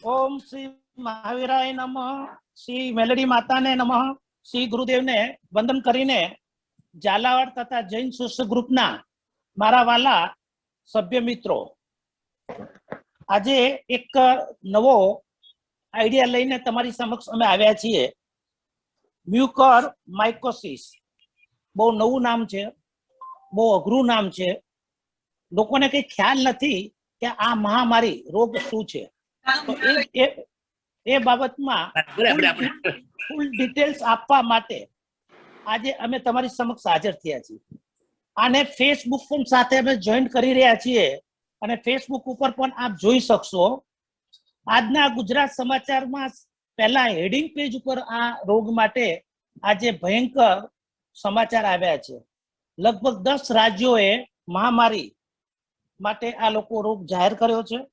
ओम श्री महावीराय नमः, श्री मेलडी माता ने नमः, श्री गुरुदेव ने वंदन करीने झालावाड़ तथा जैन सोशल ग्रुप ना मारा वाला सभ्य मित्रों, आज एक नवो आइडिया लईने तमारी समक्ष अमे आव्या छीए। म्यूकर माइकोसिस बहु नवुं नाम छे, बहु अघरू नाम छे। लोकोने कई ख्याल नथी के आ महामारी रोग शुं छे। तो ए बाबतमां फूल डिटेल्स आपवा माटे આજે અમે તમારી સમક્ષ હાજર થયા છીએ। આને ફેસબુક પણ સાથે અમે જોઈન કરી રહ્યા છીએ અને ફેસબુક ઉપર પણ આપ જોઈ શકશો। આજના ગુજરાત સમાચારમાં પહેલા હેડિંગ પેજ ઉપર આ રોગ માટે આજે ભયંકર સમાચાર આવ્યા છે। લગભગ 10 રાજ્યોએ મહામારી માટે આ લોકો રોગ જાહેર કર્યો છે।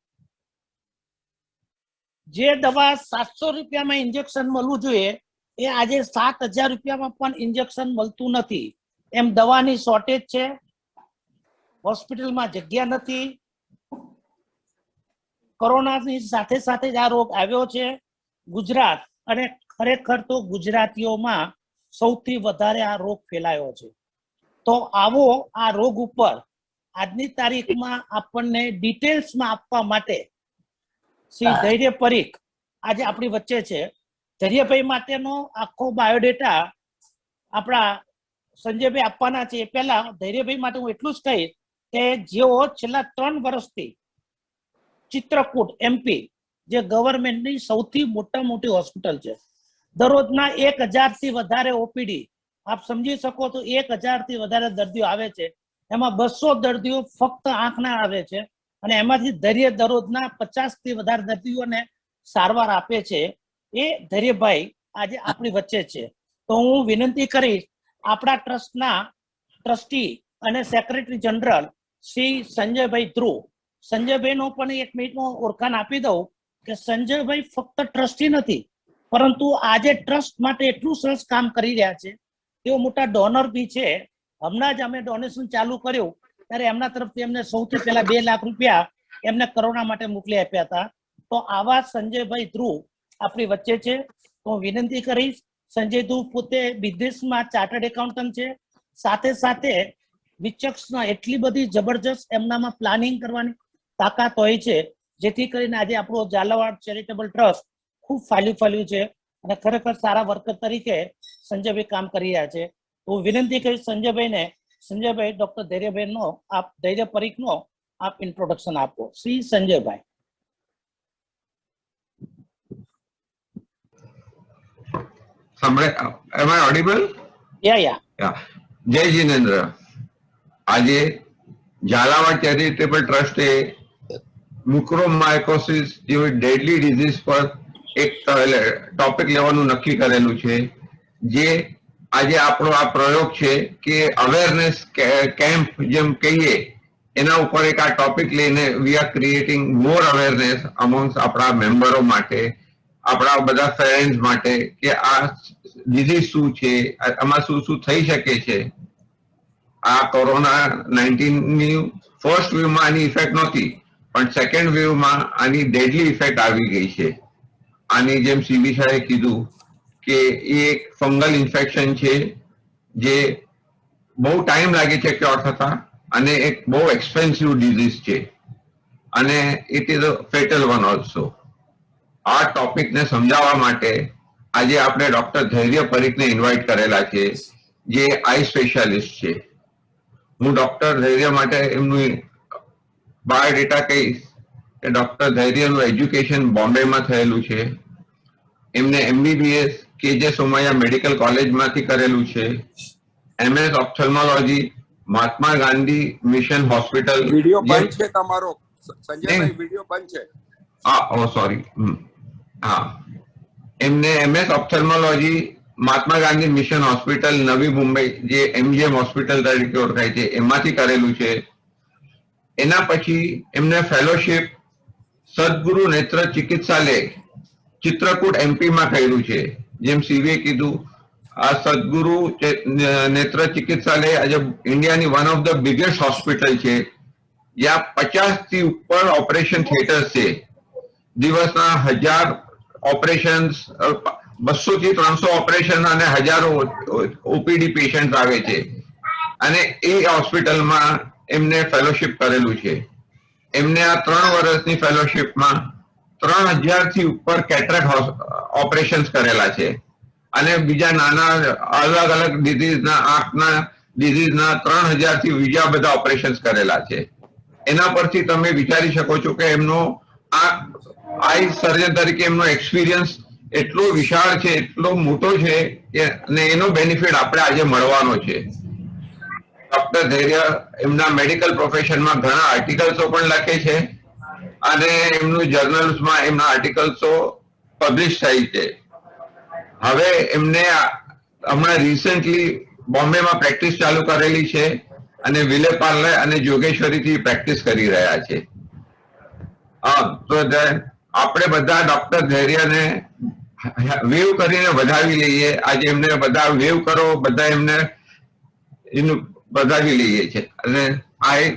જે દવા 700 રૂપિયામાં ઇન્જેક્શન મળવું જોઈએ એ આજે 7000 રૂપિયામાં પણ ઇન્જેક્શન મળતું નથી। એમ દવાની શોર્ટેજ છે, હોસ્પિટલમાં જગ્યા નથી। કોરોનાની સાથે સાથે જ આ રોગ આવ્યો છે ગુજરાત, અને ખરેખર તો ગુજરાતીઓમાં સૌથી વધારે આ રોગ ફેલાયો છે। તો આવો આ રોગ ઉપર આજની તારીખમાં આપણને ડિટેલ્સમાં આપવા માટે શ્રી ધૈર્ય પરીખ આજે આપણી વચ્ચે છે। ધૈર્યભાઈ માટેનો આખો બાયોડેટા આપણા સંજયભાઈ આપવાના છે। પહેલા ધૈર્યભાઈ માટે હું એટલું જ કહીશ કે જેઓ છેલ્લા 3 વર્ષથી ચિત્રકૂટ એમપી જે ગવર્મેન્ટની સૌથી મોટી હોસ્પિટલ છે, દરરોજના 1000 થી વધારે ઓપીડી, આપ સમજી શકો તો 1000 થી વધારે દર્દીઓ આવે છે। એમાં 200 દર્દીઓ ફક્ત આંખના આવે છે અને એમાંથી ધૈર્ય દરરોજના 50 થી વધારે દર્દીઓને સારવાર આપે છે। એ ધૈર્યભાઈ આજે આપણી વચ્ચે છે। તો હું વિનંતી કરીશ આપણા ટ્રસ્ટના ટ્રસ્ટી અને સેક્રેટરી જનરલ શ્રી સંજયભાઈ ધ્રુવ, સંજયભાઈનો પણ 1 મિનિટમાં ઓળખાણ આપી દઉં કે સંજયભાઈ ફક્ત ટ્રસ્ટી નથી, પરંતુ આજે ટ્રસ્ટ માટે એટલું સરસ કામ કરી રહ્યા છે। તેઓ મોટા ડોનર બી છે। હમણાં જ અમે ડોનેશન ચાલુ કર્યું ત્યારે એમના તરફથી એમને સૌથી પહેલા 2 લાખ રૂપિયા એમને કોરોના માટે મોકલી આપ્યા હતા। તો આવા સંજયભાઈ ધ્રુવ આપણી વચ્ચે છે। તો વિનંતી કરીશ, સંજય ધ્રુવ પોતે બિઝનેસમાં ચાર્ટર્ડ એકાઉન્ટન્ટ છે, સાથે સાથે વિચક્ષણ એટલી બધી જબરજસ્ત એમનામાં પ્લાનિંગ કરવાની તાકાત હોય છે, જેથી કરીને આજે આપણો ઝાલાવાડ ચેરિટેબલ ટ્રસ્ટ ખૂબ ફાલ્યું છે અને ખરેખર સારા વર્કર તરીકે સંજયભાઈ કામ કરી રહ્યા છે। તો વિનંતી કરીશ સંજયભાઈને, સંજયભાઈ ડોક્ટર ધૈર્યભાઈનો આપ ધૈર્ય પરીખનો આપ ઇન્ટ્રોડક્શન આપો। શ્રી સંજયભાઈ। Am I audible? Yeah. જય જીનેન્દ્ર। આજે ઝાલાવાડ ચેરિટેબલ ટ્રસ્ટે મ્યુકોરમાઇકોસિસ જેવી ડેડલી ડિઝીઝ પર એક ટોપિક લેવાનું નક્કી કરેલું છે। જે આજે આપણો આ પ્રયોગ છે કે અવેરનેસ કેમ્પ જેમ કહીએ એના ઉપર એક આ ટોપિક લઈને we are creating more awareness amongst આપણા મેમ્બરો માટે, આપણા બધા ફ્રેન્ડ્સ માટે કે આ ડિઝીઝ શું છે, આમાં શું શું થઈ શકે છે। આ કોરોના 19 ની ફર્સ્ટ વેવમાં આની ઇફેક્ટ નહોતી, પણ સેકન્ડ વેવમાં આની ડેડલી ઇફેક્ટ આવી ગઈ છે। આની જેમ સીવી સાહેબે કીધું કે એ એક ફંગલ ઇન્ફેક્શન છે જે બહુ ટાઈમ લાગે છે ક્યોર થતા, અને એક બહુ એક્સપેન્સિવ ડિઝીઝ છે, અને it is a fatal one also. આ ટોપિકને સમજાવવા માટે આજે આપણે ડોક્ટર ધૈર્ય પરીખને ઇન્વાઇટ કરેલા છે, જે આઈ સ્પેશિયાલિસ્ટ છે। હું ડોક્ટર ધૈર્ય માટે એમનું બાયોડેટા કહીશ કે ડોક્ટર ધૈર્યનું એજ્યુકેશન બોમ્બેમાં થયેલું છે। એમને MBBS KJ સોમૈયા મેડિકલ કોલેજમાંથી કરેલું છે। MS ઓપ્થેલ્મોલોજી Mahatma Gandhi mission hospital. Video બંધ છે તમારો સંજયભાઈ, વિડિયો બંધ છે। ઓ સોરી। હા, એમને MS ઓપ્થેલ્મોલોજી Mahatma Gandhi mission hospital નવી મુંબઈ જે MGM હોસ્પિટલ તરીકે ઓળખાય છે એમાંથી કરેલું છે। એના પછી એમને ફેલોશિપ સદગુરુ નેત્ર ચિકિત્સાલય ચિત્રકૂટ MP માં કર્યું છે। જેમ સીવીએ કીધું, આ સદગુરુ નેત્ર ચિકિત્સાલય આજે ઇન્ડિયાની one of the biggest hospital છે, જ્યાં 50 થી ઉપર ઓપરેશન થિયેટર્સ છે, દિવસના 1000 ઓપરેશન્સ, 200 થી 300 ઓપરેશન અને હજારો ઓપીડી પેશન્ટ આવે છે. અને એ હોસ્પિટલમાં એમને ફેલોશિપ કરેલું છે. એમને આ 3 વર્ષની ફેલોશિપમાં 3000 થી ઉપર કેટરેક્ટ ઓપરેશન્સ કરેલા છે. અને બીજા નાના અલગ અલગ ડિઝીઝના, આંખના ડિઝીઝના 3000 થી બીજા બધા ઓપરેશન્સ કરેલા છે. એના પરથી તમે વિચારી શકો છો કે એમનો આઈ સર્જન તરીકે એમનો એક્સપિરિયન્સ એટલો વિશાળ છે, એટલો મોટો છે કે અને એનો બેનિફિટ આપણે આજે મળવાનો છે. ડોક્ટર ધૈર્ય એમના મેડિકલ પ્રોફેશનમાં ઘણા આર્ટિકલ્સો પણ લખે છે અને એમનું જર્નલ્સમાં એમના આર્ટિકલ્સો પબ્લિશ થાય છે. હવે એમને હમણાં રિસેન્ટલી બોમ્બેમાં પ્રેક્ટિસ ચાલુ કરેલી છે અને વિલે પાર્લે અને જોગેશ્વરીથી પ્રેક્ટિસ કરી રહ્યા છે. તો આપણે બધા ડોક્ટર ધૈર્યને વેવ કરીને વધાવી લઈએ. આજે એમને બધા વેવ કરો, બધા એમને વધાવી લઈએ છે. અને આઈ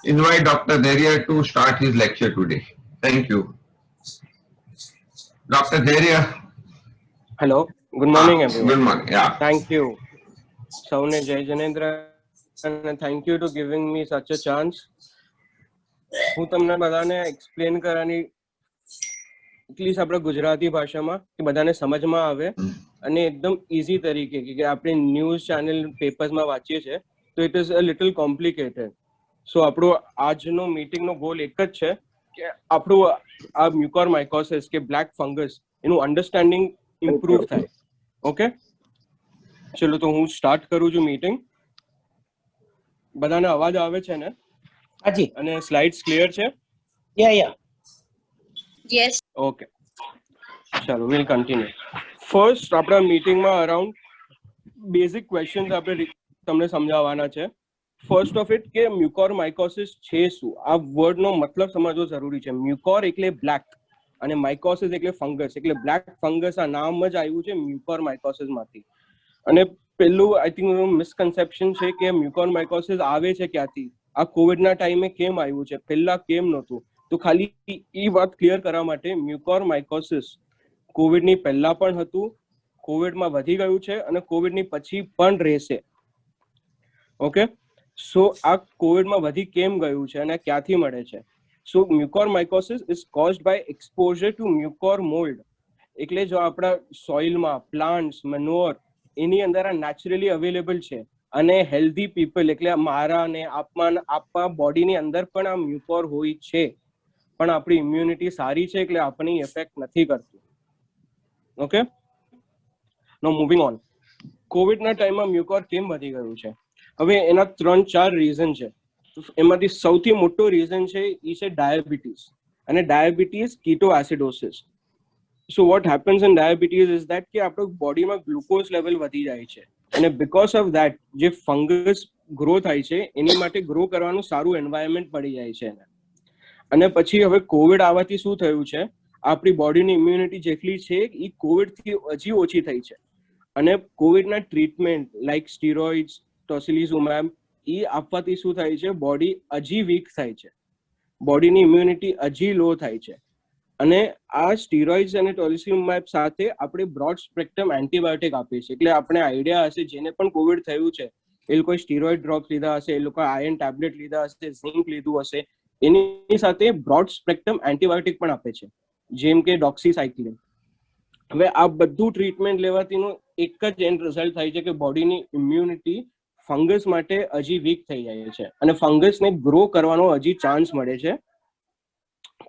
invite Dr. Dharia to start his lecture today. Thank you. Dr. Dharia. Hello. Good morning, everyone. Good morning. Yeah. Thank you. Saune Jai Janendra, and thank you to giving me such a chance. હું તમને બધાને explain કરવાની at least આપણે ગુજરાતી ભાષામાં કે બધાને સમજમાં આવે અને એકદમ ઇઝી તરીકે કે આપણે ન્યૂઝ ચેનલ પેપર્સમાં વાંચીએ છીએ તો it is a little complicated. So આપણો આજનો મીટિંગનો ગોલ એક જ છે કે આપણું આ મ્યુકોરમાઇકોસિસ કે બ્લેક ફંગસ એનું અન્ડરસ્ટેન્ડિંગ ઇમ્પ્રૂવ થાય. ઓકે, ચલો તો હું સ્ટાર્ટ કરું છું મીટિંગ. બધાને અવાજ આવે છે ને? હાજી. અને સ્લાઇડ્સ ક્લિયર છે? યા Yes. ઓકે, ચાલો વિલ કન્ટિન્યુ. ફર્સ્ટ આપણા મીટિંગમાં અરાઉન્ડ બેઝિક ક્વેશ્ચન્સ આપણે તમને સમજાવવાના છે. ફર્સ્ટ ઓફ ઇટ કે મ્યુકોરમાઇકોસિસ છે શું? આ વર્ડનો મતલબ સમજવો જરૂરી છે. મ્યુકોર એટલે બ્લેક અને માઇકોસિસ એટલે ફંગસ. એટલે બ્લેક ફંગસ આ નામ જ આવ્યું છે મ્યુકોરમાઇકોસિસ માંથી. અને પેલું આઈ થિંક મિસકન્સેપ્શન છે કે મ્યુકોરમાઇકોસિસ આવે છે ક્યાંથી, આ કોવિડના ટાઈમે કેમ આવ્યું છે, પહેલા કેમ નહોતું. તો ખાલી એ વાત ક્લિયર કરવા માટે મ્યુકોરમાઇકોસિસ કોવિડની પહેલા પણ હતું, કોવિડમાં વધી ગયું છે અને કોવિડની પછી પણ રહેશે. ઓકે, સો આ કોવિડમાં વધી કેમ ગયું છે અને ક્યાંથી મળે છે? So mucormycosis is caused by exposure to mucor mould. એટલે જો આપણા સોઇલમાં પ્લાન્ટ્સ, મેન્યોર એની અંદર આ નેચરલી અવેલેબલ છે અને હેલ્ધી પીપલ એટલે મારા અને આપણા બોડીની અંદર પણ આ મ્યુકોર હોય છે, પણ આપણી ઇમ્યુનિટી સારી છે એટલે આપણી ઇફેક્ટ નથી કરતું. Okay, no moving on. કોવિડના ટાઈમમાં મ્યુકોર કેમ વધી ગયું છે? હવે એના 3-4 રીઝન છે. એમાંથી સૌથી મોટો રીઝન છે એ છે ડાયાબિટીસ અને diabetes ketoacidosis. So what happens in diabetes is that કે આપણો બોડીમાં ગ્લુકોઝ લેવલ વધી જાય છે અને બીકોઝ ઓફ ધેટ જે ફંગસ ગ્રો થાય છે એની માટે ગ્રો કરવાનું સારું એન્વાયરમેન્ટ મળી જાય છે એને. અને પછી હવે કોવિડ આવવાથી શું થયું છે, આપણી બોડીની ઇમ્યુનિટી જેટલી છે એ કોવિડથી હજી ઓછી થઈ છે. અને કોવિડના ટ્રીટમેન્ટ લાઇક સ્ટીરોઇડ્સ, ટોસિલિઝુમેબ એ આપવાથી શું થાય છે, બોડી હજી વીક થાય છે, બોડીની ઇમ્યુનિટી હજી લો થાય છે. અને આ સ્ટીરોઇડ્સ અને ટોસિલિઝુમેબ સાથે આપણે બ્રોડ સ્પેક્ટ્રમ એન્ટીબાયોટિક આપીએ છીએ. એટલે આપણે આઈડિયા હશે જેને પણ કોવિડ થયું છે એ લોકોએ સ્ટીરોઇડ ડ્રોપ લીધા હશે, એ લોકોએ આયર્ન ટેબ્લેટ લીધા હશે, ઝિંક લીધું હશે, એની સાથે બ્રોડ સ્પેક્ટ્રમ એન્ટીબાયોટિક પણ આપે છે જેમ કે ડોક્સીસાઇક્લિન. હવે આ બધું ટ્રીટમેન્ટ લેવાથીનું એક જ એન્ડ રિઝલ્ટ થાય છે કે બોડીની ઇમ્યુનિટી ફંગસ માટે હજી વીક થઈ જાય છે અને ફંગસને ગ્રો કરવાનો હજી ચાન્સ મળે છે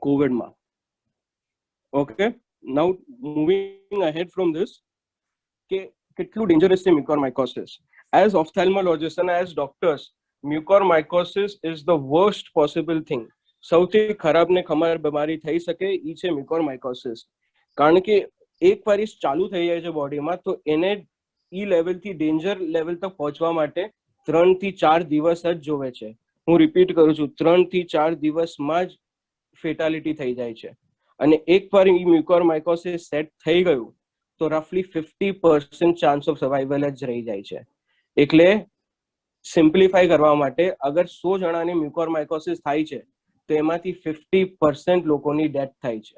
કોવિડમાં. Okay, now moving ahead from this કે કેટલું ડેન્જરસ છે મ્યુકોરમાઇકોસિસ. એઝ ઓફથેલ્મોલોજિસ્ટ અને as doctors mucormycosis is the worst possible thing. સૌથી ખરાબ ને ખરાબ બીમારી થઈ શકે એ છે મ્યુકોરમાઇકોસિસ. કારણ કે એક વાર ચાલુ થઈ જાય છે બોડીમાં તો એને ઈ લેવલથી ડેન્જર લેવલ તક પહોંચવા માટે 3 થી 4 દિવસ જ જોવે છે. હું રિપીટ કરું છું, 3 થી 4 દિવસમાં જ ફેટાલિટી થઈ જાય છે. અને એકવાર મ્યુકોરમાઇકોસિસ સેટ થઈ ગયું તો રફલી 50% ચાન્સ ઓફ સર્વાઇવલ જ રહી જાય છે. એટલે સિમ્પ્લિફાઈ કરવા માટે અગર 100 જણાને મ્યુકોરમાઇકોસિસ થાય છે તો એમાંથી 50% લોકોની ડેથ થાય છે.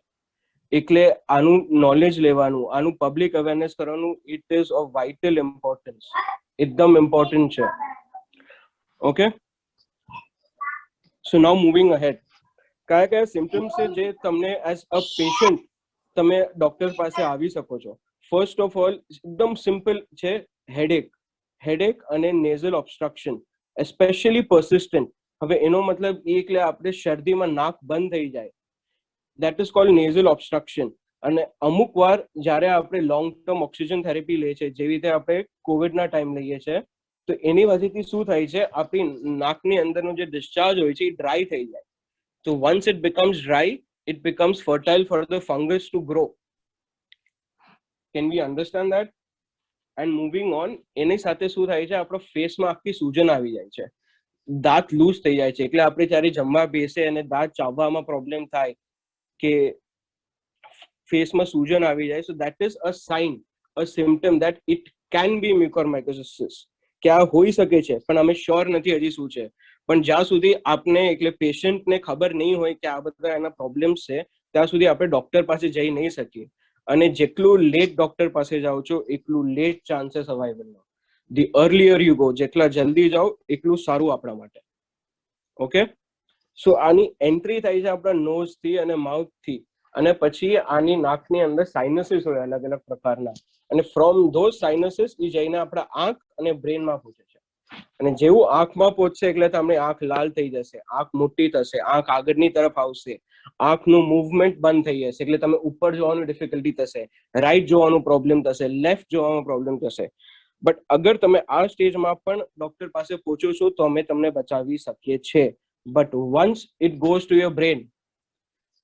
એટલે આનું નોલેજ લેવાનું, આનું પબ્લિક અવેરનેસ કરવાનું, it ease of vital importance, એકદમ ઇમ્પોર્ટન્ટ છે. ઓકે, સો નાઉ મૂવિંગ અહેડ, કયા કયા સિમ્પટમ્સ છે જે તમને એઝ અ પેશન્ટ તમે ડોક્ટર પાસે આવી શકો છો? ફર્સ્ટ ઓફ ઓલ એકદમ સિમ્પલ છે, હેડેક અને નેઝલ ઓબ્સ્ટ્રક્શન, એસ્પેશિયલી persistent. હવે એનો મતલબ એ કે આપણે શરદીમાં નાક બંધ થઈ જાય, that is called nasal obstruction. અને અમુક વાર જ્યારે આપણે લોંગ ટર્મ ઓક્સિજન થેરેપી લે છે, જેવી રીતે આપણે કોવિડના ટાઈમ લઈએ છે, તો એની વજહથી શું થાય છે, આપણી નાકની અંદરનો જે ડિસ્ચાર્જ હોય છે એ ડ્રાય થઈ જાય. તો once it becomes dry, it becomes fertile for the fungus to grow. Can we understand that? And moving on, એની સાથે શું થાય છે, આપણો ફેસમાં આખી સૂજન આવી જાય છે, દાંત લૂઝ થઈ જાય છે, એટલે આપણે જ્યારે જમવા બેસે અને દાંત ચાવવામાં પ્રોબ્લેમ થાય કે ફેસમાં સૂજન આવી જાય, so that is a sign, a symptom that it can be mucormycosis. કે આ હોઈ શકે છે, પણ અમે શ્યોર નથી હજી શું છે. પણ જ્યાં સુધી આપને એટલે પેશન્ટને ખબર નહીં હોય કે આ બધા એના પ્રોબ્લેમ્સ છે, ત્યાં સુધી આપણે ડોક્ટર પાસે જઈ નહીં શકીએ. અને જેટલું લેટ ડોક્ટર પાસે જાઓ છો, એટલું લેટ ચાન્સ છે સર્વાઈવલનો. ધી અર્લિયર યુ ગો, જેટલા જલ્દી જાઓ એટલું સારું આપણા માટે. ઓકે, સો આની એન્ટ્રી થાય છે આપણા નોઝ થી અને માઉથ થી, અને પછી આની નાકની અંદર સાઇનસીસ હોય અલગ અલગ પ્રકારના, અને ફ્રોમ ધોઝ સાઇનસીસ એ જઈને આપણા આંખ અને બ્રેનમાં પહોંચે છે. અને જેવું આંખમાં પહોંચશે એટલે તમને આંખ લાલ થઈ જશે, આંખ મોટી થશે, આંખ આગળની તરફ આવશે, આંખનું મૂવમેન્ટ બંધ થઈ જશે, એટલે તમે ઉપર જોવાનું ડિફિકલ્ટી થશે, રાઈટ જોવાનું પ્રોબ્લેમ થશે, લેફ્ટ જોવામાં પ્રોબ્લેમ થશે. બટ અગર તમે આ સ્ટેજમાં પણ ડોક્ટર પાસે પહોંચો છો તો અમે તમને બચાવી શકીએ છીએ. But once it goes to your brain,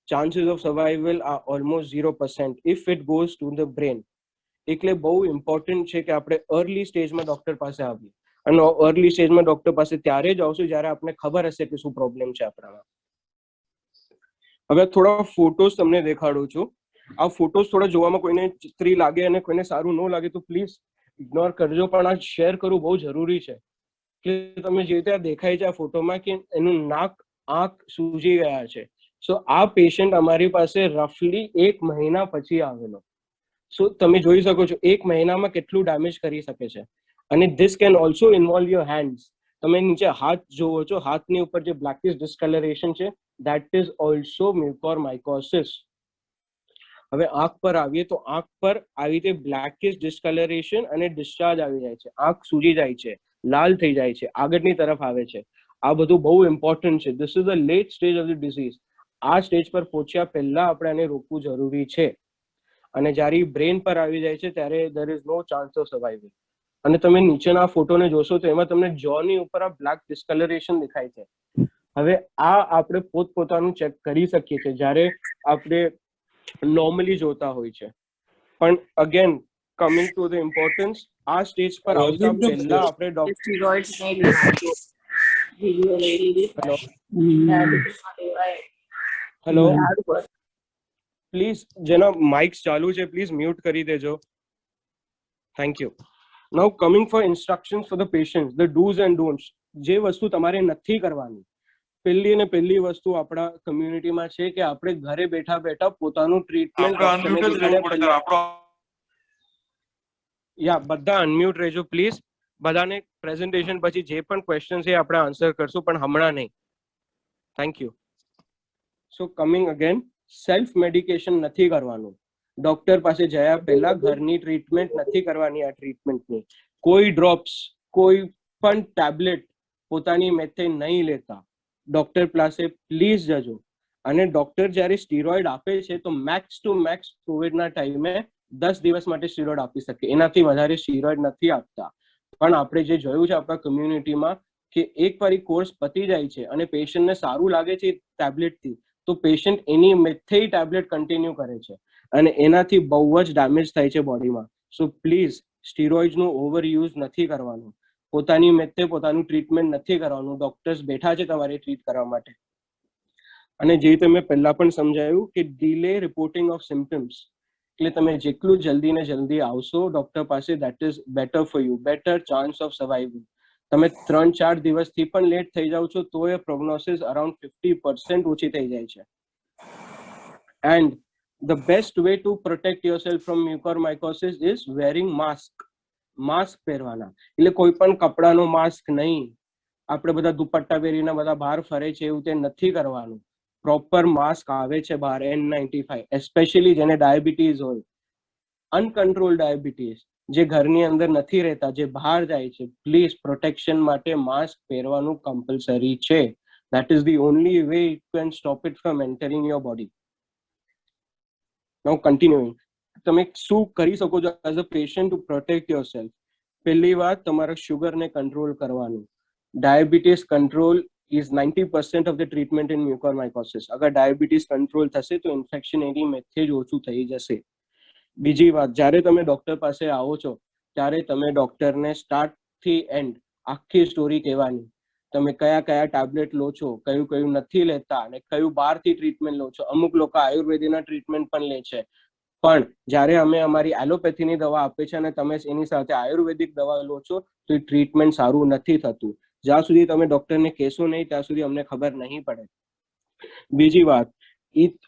chances of survival are almost 0% if it goes to the brain. એટલે બહુ ઇમ્પોર્ટન્ટ છે કે આપણે અર્લી સ્ટેજમાં ડોક્ટર પાસે આવીએ, અને અર્લી સ્ટેજમાં ડોક્ટર પાસે ત્યારે જ આવશું જ્યારે આપણને ખબર હશે કે શું પ્રોબ્લેમ છે આપણામાં. હવે થોડા ફોટોઝ તમને દેખાડું છું. આ ફોટોઝ થોડા જોવામાં કોઈને ચિત્રી લાગે અને કોઈને સારું ન લાગે તો પ્લીઝ ઇગ્નોર કરજો, પણ આ શેર કરવું બહુ જરૂરી છે. કે તમે જે રીતે દેખાય છે આ ફોટોમાં કે એનું નાક, આંખ સૂજી ગયા છે. સો આ પેશન્ટ અમારી પાસે રફલી 1 મહિના પછી આવેલો. સો તમે જોઈ શકો છો 1 મહિનામાં કેટલું ડેમેજ કરી શકે છે. અને this can also involve your hands. તમે નીચે હાથ જોવો છો, હાથની ઉપર જે બ્લેકિશ ડિસ્કલરેશન છે, દેટ ઇઝ ઓલ્સો મ્યુકોરમાઇકોસિસ. હવે આંખ પર આવીએ તો આંખ પર આવી રીતે બ્લેકિશ ડિસ્કલરેશન અને ડિસ્ચાર્જ આવી જાય છે, આંખ સૂજી જાય છે, લાલ થઈ જાય છે, આગળની તરફ આવે છે. આ બધું બહુ ઇમ્પોર્ટન્ટ છે. This is the late stage of the disease. આ સ્ટેજ પર પહોંચ્યા પહેલા આપણે આને રોકવું જરૂરી છે. અને જ્યારે બ્રેન પર આવી જાય છે ત્યારે there is no chance of survival. અને તમે નીચેના ફોટોને જોશો તો એમાં તમને જોની ઉપર આ બ્લેક ડિસ્કલરેશન દેખાય છે. હવે આ આપણે પોતપોતાનું ચેક કરી શકીએ છીએ જ્યારે આપણે નોર્મલી જોતા હોય છે. પણ again coming to the importance, આ સ્ટેજ પર આવતા પહેલા આપણે હેલો, પ્લીઝ જેના માઇક્સ ચાલુ છે પ્લીઝ મ્યુટ કરી દેજો. Thank you. Now coming for instructions for the patients, the dos and don'ts. જે વસ્તુ તમારે નથી કરવાની, પહેલી અને પહેલી વસ્તુ આપણા કમ્યુનિટીમાં છે કે આપણે ઘરે બેઠા બેઠા પોતાનું ટ્રીટમેન્ટ બધા અનમ્યુટ રહેજો પ્લીઝ. બધાને પ્રેઝન્ટેશન પછી જે પણ ક્વેશ્ચન છે આપણે આન્સર કરશું, પણ હમણાં નહીં. Thank you. So coming again, self medication નથી કરવાનું. ડોક્ટર પાસે જયા પહેલા ઘરની ટ્રીટમેન્ટ નથી કરવાની. આ ટ્રીટમેન્ટની કોઈ ડ્રોપ્સ, કોઈ પણ ટેબ્લેટ પોતાની મેથે નહીં લેતા. ડોક્ટર પાસે પ્લીઝ જજો. અને ડોક્ટર જ્યારે સ્ટીરોઇડ આપે છે તો મેક્સ ટુ મેક્સ કોવિડના ટાઈમે 10 દિવસ માટે સ્ટીરોઇડ આપી શકે, એનાથી વધારે સ્ટીરોઇડ નથી આપતા. પણ આપણે જે જોયું છે આપણા કમ્યુનિટીમાં કે એકવાર કોર્સ પતી જાય છે અને પેશન્ટને સારું લાગે છે ટેબ્લેટથી, તો પેશન્ટ એની મેથે ટેબ્લેટ કન્ટિન્યુ કરે છે અને એનાથી બહુ જ ડેમેજ થાય છે બોડીમાં. સો પ્લીઝ સ્ટીરોઇડ્સનું ઓવર યુઝ નથી કરવાનું. પોતાની મેથે પોતાનું ટ્રીટમેન્ટ નથી કરવાનું. ડોક્ટર્સ બેઠા છે તમારે ટ્રીટ કરવા માટે. અને જે તમે પહેલા પણ સમજાયું કે ડિલે રિપોર્ટિંગ ઓફ સિમ્પટમ્સ, એટલે તમે જેટલું જલ્દી ને જલ્દી આવશો ડોક્ટર પાસે, that is better for you, better chance of survival. તમે 3-4 દિવસથી પણ લેટ થઈ જાવ છો તો એ પ્રોગ્નોસિસ અરાઉન્ડ 50% ઓછી થઈ જાય છે. And the best way to protect yourself from mucormycosis is wearing mask પહેરવાના. એટલે કોઈ પણ કપડાનો માસ્ક નહીં, આપણે બધા દુપટ્ટા પહેરીને બધા બહાર ફરે છે એવું તે નથી કરવાનું. પ્રોપર માસ્ક આવે છે બહાર N95, એસ્પેશિયલી જેને ડાયાબિટીસ હોય, અનકન્ટ્રોલ ડાયાબિટીસ, જે ઘરની અંદર નથી રહેતા, જે બહાર જાય છે, પ્લીઝ પ્રોટેક્શન માટે માસ્ક પહેરવાનું કમ્પલસરી છે. That is the only way you can stop it from entering your body. Now continuing, તમે શું કરી શકો છો as a patient to protect yourself? પહેલી વાત, તમારા શુગરને કંટ્રોલ કરવાનું. Diabetes control is 90% of the treatment in mucormycosis. અગર ડાયાબિટીસ કંટ્રોલ થશે તો ઇન્ફેક્શન એની મેથે જ ઓછું થઈ જશે. બીજી વાત, જ્યારે તમે ડોક્ટર પાસે આવો છો ત્યારે તમે ડોક્ટરને સ્ટાર્ટ થી એન્ડ આખી સ્ટોરી કહેવાની. તમે કયા કયા ટેબ્લેટ લો છો, કયું કયું નથી લેતા, અને કયું બહારથી ટ્રીટમેન્ટ લો છો. અમુક લોકો આયુર્વેદિકના ટ્રીટમેન્ટ પણ લે છે, પણ જ્યારે અમે અમારી એલોપેથીની દવા આપીએ છીએ અને તમે એની સાથે આયુર્વેદિક દવા લો છો તો એ ટ્રીટમેન્ટ સારું નથી થતું. જ્યાં સુધી તમે ડોક્ટરને કહેશો નહીં ત્યાં સુધી અમને ખબર નહીં પડે. બીજી વાત, it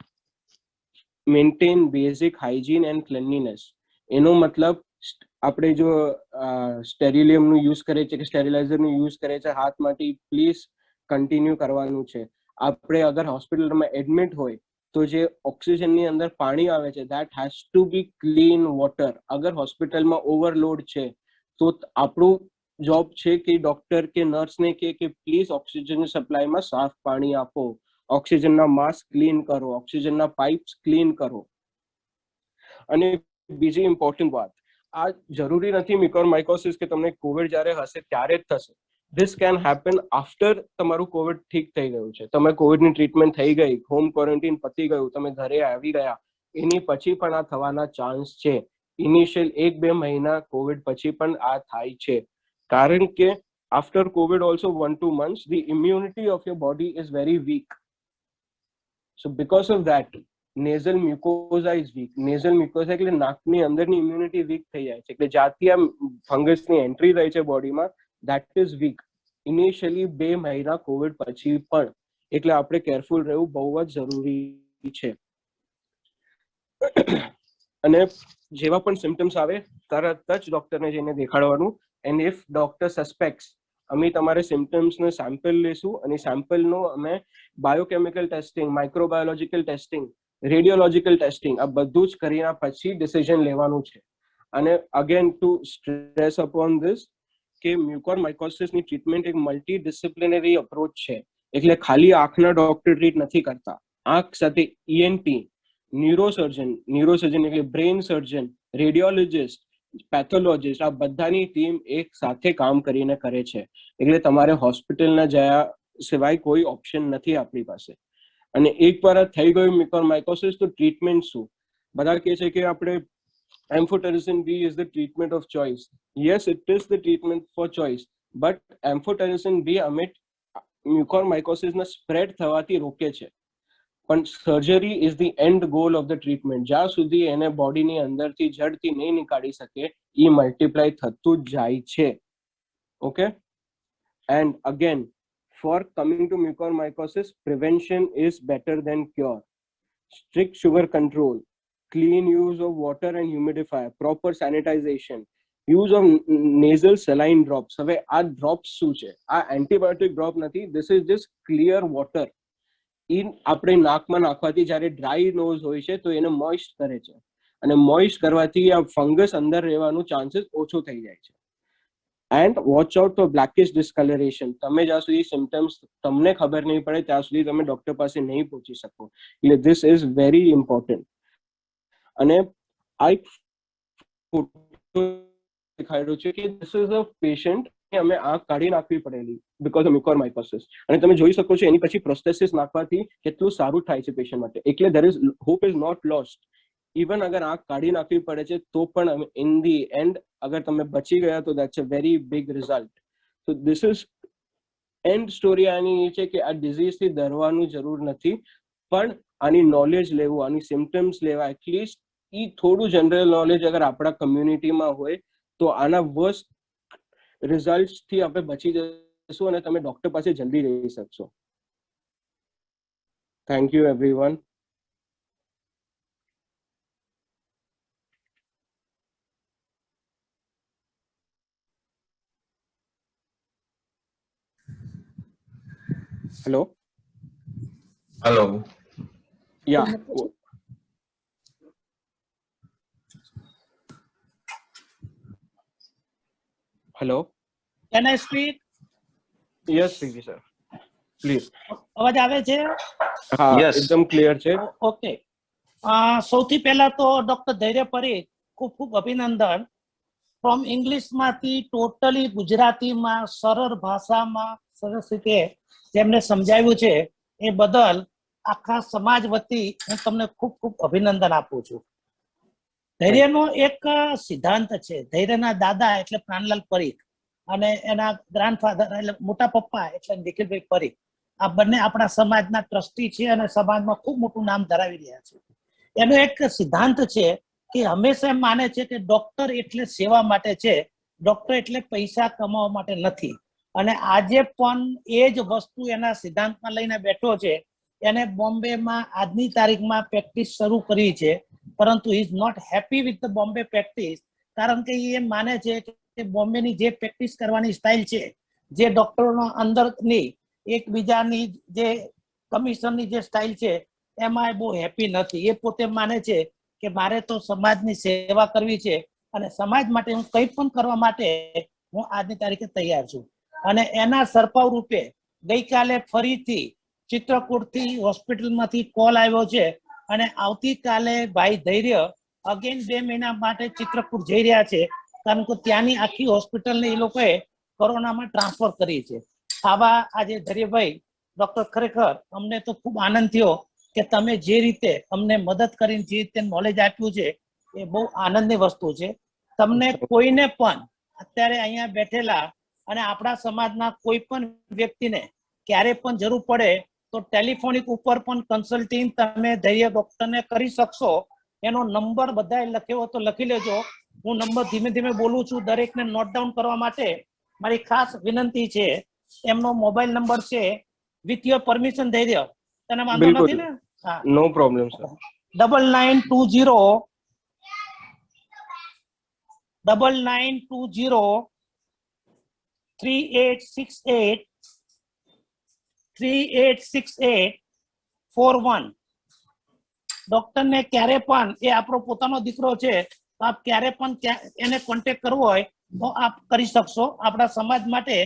maintain basic hygiene and cleanliness. એનો મતલબ આપણે જો સ્ટેરિલિયમનું યુઝ કરે છે કે સ્ટેરિલાઇઝરનું યુઝ કરે છે હાથ માટે, પ્લીઝ કન્ટિન્યુ કરવાનું છે. આપણે અગર હોસ્પિટલમાં એડમિટ હોય તો જે ઓક્સિજનની અંદર પાણી આવે છે that has to be clean water. અગર હોસ્પિટલમાં ઓવરલોડ છે તો આપણું જોબ છે કે ડોક્ટર કે નર્સને કે પ્લીઝ ઓક્સિજન સપ્લાયમાં સાફ પાણી આપો, ઓક્સિજનના માસ્ક ક્લીન કરો, ઓક્સિજનના પાઇપ્સ ક્લીન કરો. અને બીજી ઇમ્પોર્ટન્ટ વાત, આ જરૂરી નથી મ્યુકોરમાઇકોસિસ કે તમને કોવિડ જ્યારે હશે ત્યારે જ થશે. This can happen after તમારું કોવિડ ઠીક થઈ ગયું છે, તમે કોવિડની ટ્રીટમેન્ટ થઈ ગઈ, હોમ ક્વોરન્ટાઇન પતી ગયું, તમે ઘરે આવી ગયા, એની પછી પણ આ થવાના ચાન્સ છે. ઇનિશિયલ 1-2 મહિના કોવિડ પછી પણ આ થાય છે, કારણ કે after COVID also 1-2 months the immunity of your body is very weak. So because of that nasal mucosa is weak. Nasal mucosa એટલે નાકની અંદરની ઇમ્યુનિટી વીક થઈ જાય છે, એટલે જ્યાંથી આ ફંગસની એન્ટ્રી થાય છે બોડીમાં that is weak initially 2 મહિના કોવિડ પછી પણ. એટલે આપણે કેરફુલ રહેવું બહુ જ જરૂરી છે. અને જેવા પણ સિમ્પટમ્સ આવે તરત જ ડોક્ટરને જઈને દેખાડવાનું. એન્ડ ઇફ ડોક્ટર સસ્પેક્ટ્સ, અમે તમારે સિમ્પટમ્સનો સેમ્પલ લેશું અને સેમ્પલનું અમે biochemical testing, microbiological testing, radiological testing આ બધું જ કરીને પછી ડિસિઝન લેવાનું છે. અને again to stress upon this કે મ્યુકોરમાઇકોસિસની ટ્રીટમેન્ટ એક મલ્ટી ડિસિપ્લિનરી અપ્રોચ છે. એટલે ખાલી આંખના ડોક્ટર ટ્રીટ નથી કરતા, આંખ સાથે ENT, ન્યુરોસર્જન એટલે બ્રેઇન સર્જન, રેડિયોલોજિસ્ટ, પેથોલોજિસ્ટ, આ બધાની ટીમ એક સાથે કામ કરીને કરે છે. એટલે તમારે હોસ્પિટલના જયા સિવાય કોઈ ઓપ્શન નથી આપણી પાસે. અને એકવાર થઈ ગયું મ્યુકોરમાઇકોસિસ તો ટ્રીટમેન્ટ શું? બધા કહે છે કે આપણે amphotericin B is the treatment of choice. Yes, it is the treatment for choice, but amphotericin B અમે મ્યુકોરમાઇકોસિસના સ્પ્રેડ થવાથી રોકે છે, પણ surgery is the end goal of the treatment. જ્યાં સુધી એને બોડીની અંદરથી જડથી નહીં નીકાળી શકે એ મલ્ટીપ્લાય થતું જ જાય છે. Okay, and again for coming to mucormycosis, prevention is better than cure. Strict sugar control, clean use of water and humidifier, proper sanitization, use of nasal saline drops. હવે આ drops શું છે? આ antibiotic drop નથી, this is just clear water. આપણે નાકમાં નાખવાથી જ્યારે dry nose હોય છે તો એને મોઇસ્ટ કરે છે, અને મોઇસ્ટ કરવાથી આ ફંગસ અંદર રહેવાનું ચાન્સીસ ઓછો થઈ જાય છે. And watch out for blackish discolouration. તમે જ્યાં સુધી સિમ્પટમ્સ તમને ખબર નહીં પડે ત્યાં સુધી તમે ડોક્ટર પાસે નહીં પહોંચી શકો. એટલે ધીસ ઇઝ વેરી ઇમ્પોર્ટન્ટ. અને આ એક ફોટો દેખાડ્યો છે કે ધીસ ઇઝ અ પેશન્ટ, અમે આંખ કાઢી નાખવી પડેલી બીકોઝ ઓફ મ્યુકોરમાઇકોસિસ, અને તમે જોઈ શકો છો એની પછી પ્રોસ્થેસિસ નાખવાથી કેટલું સારું થાય છે પેશન્ટ માટે. એટલે there is hope is not lost. Even અગર આંખ કાઢી નાખવી પડે છે તો પણ ઇન ધી એન્ડ અગર તમે બચી ગયા તો that's a very big result. તો ધીસ ઇઝ એન્ડ સ્ટોરી આની એ છે કે આ ડિઝીઝથી ડરવાનું જરૂર નથી, પણ આની નોલેજ લેવું, આની સિમ્પટમ્સ લેવા, એટલીસ્ટ એ થોડું જનરલ નોલેજ અગર આપણા કમ્યુનિટીમાં હોય તો આના વર્સ્ટ રિઝલ્ટથી આપણે બચી જશું અને તમે ડોક્ટર પાસે જલ્દી જઈ શકશો. Thank you everyone. Hello hello. Yeah hello can I speak? Yes CV sir please. અવાજ આવે છે? હા Yes. એકદમ ક્લિયર છે. ઓકે. સૌથી પહેલા તો ડોક્ટર ધૈર્ય પરીખ ખૂબ ખૂબ અભિનંદન. ફ્રોમ ઇંગ્લિશમાંથી ટોટલી ગુજરાતીમાં સરળ ભાષામાં સરસ રીતે જેમને સમજાવ્યું છે એ બદલ આખા સમાજ વતી હું તમને ખૂબ ખૂબ અભિનંદન આપું છું. ધૈર્યનો એક સિદ્ધાંત છે. ધૈર્યના દાદા એટલે પ્રાણલાલ પરીખ અને એના ગ્રાન્ડફાધર એટલે મોટા પપ્પા એટલે નિખિલભાઈ પરીખ. આ બંને આપણા સમાજના ટ્રસ્ટી છે અને સમાજમાં ખૂબ મોટું નામ ધરાવી રહ્યા છે. એનો એક સિદ્ધાંત છે કે હંમેશા એમ માને છે કે ડોક્ટર એટલે સેવા માટે છે, ડોક્ટર એટલે પૈસા કમાવા માટે નથી. અને આજે પણ એ જ વસ્તુ એના સિદ્ધાંતમાં લઈને બેઠો છે. એને બોમ્બેમાં આજની તારીખમાં પ્રેક્ટિસ શરૂ કરી છે, પરંતુ he is not happy with the Bombay practice. કારણ કે એ માને છે કે બોમ્બેની જે પ્રેક્ટિસ કરવાની સ્ટાઇલ છે, જે ડોક્ટરોનો અંદરની એકબીજાની જે કમિશનની જે સ્ટાઇલ છે એમાં એ બહુ હેપી નથી. એ પોતે માને છે કે મારે તો સમાજની સેવા કરવી છે અને સમાજ માટે હું કંઈ પણ કરવા માટે હું આજની તારીખે તૈયાર છું. અને એના સરપાવ રૂપે ગઈકાલે ફરીથી ચિત્રકૂટથી હોસ્પિટલમાંથી કોલ આવ્યો છે અને આવતીકાલે ભાઈ ધૈર્ય અગેન 2 મહિના માટે ચિત્રકૂટ જઈ રહ્યા છે, કારણ કે ત્યાંની આખી હોસ્પિટલને એ લોકોએ કોરોનામાં ટ્રાન્સફર કરી છે. આવા આજે ધૈર્યભાઈ ડોક્ટર, ખરેખર અમને તો ખૂબ આનંદ થયો કે તમે જે રીતે અમને મદદ કરીને જે રીતે નોલેજ આપ્યું છે એ બહુ આનંદની વસ્તુ છે. તમને કોઈને પણ અત્યારે અહીંયા બેઠેલા અને આપણા સમાજના કોઈ પણ વ્યક્તિને ક્યારે પણ જરૂર પડે તો ટેલિફોનિક ઉપર પણ કન્સલ્ટિંગ તમે ધૈર્ય ડોક્ટરને કરી શકશો. એનો નંબર બધાએ લખ્યો તો લખી લેજો. હું નંબર ધીમે ધીમે બોલું છું, દરેકને નોટ ડાઉન કરવા માટે મારી ખાસ વિનંતી છે. એમનો મોબાઈલ નંબર છે, વિથ યોર પરમિશન ધૈર્ય, તને વાંધો બિલકુલ. નથી ને? હા, નો પ્રોબ્લેમ સર. 9920386841. ડોક્ટરને ક્યારે પણ, એ આપણો પોતાનો દીકરો છે, તો આપ ક્યારે પણ એને કોન્ટેક્ટ કરવો હોય તો આપ કરી શકશો. આપણા સમાજ માટે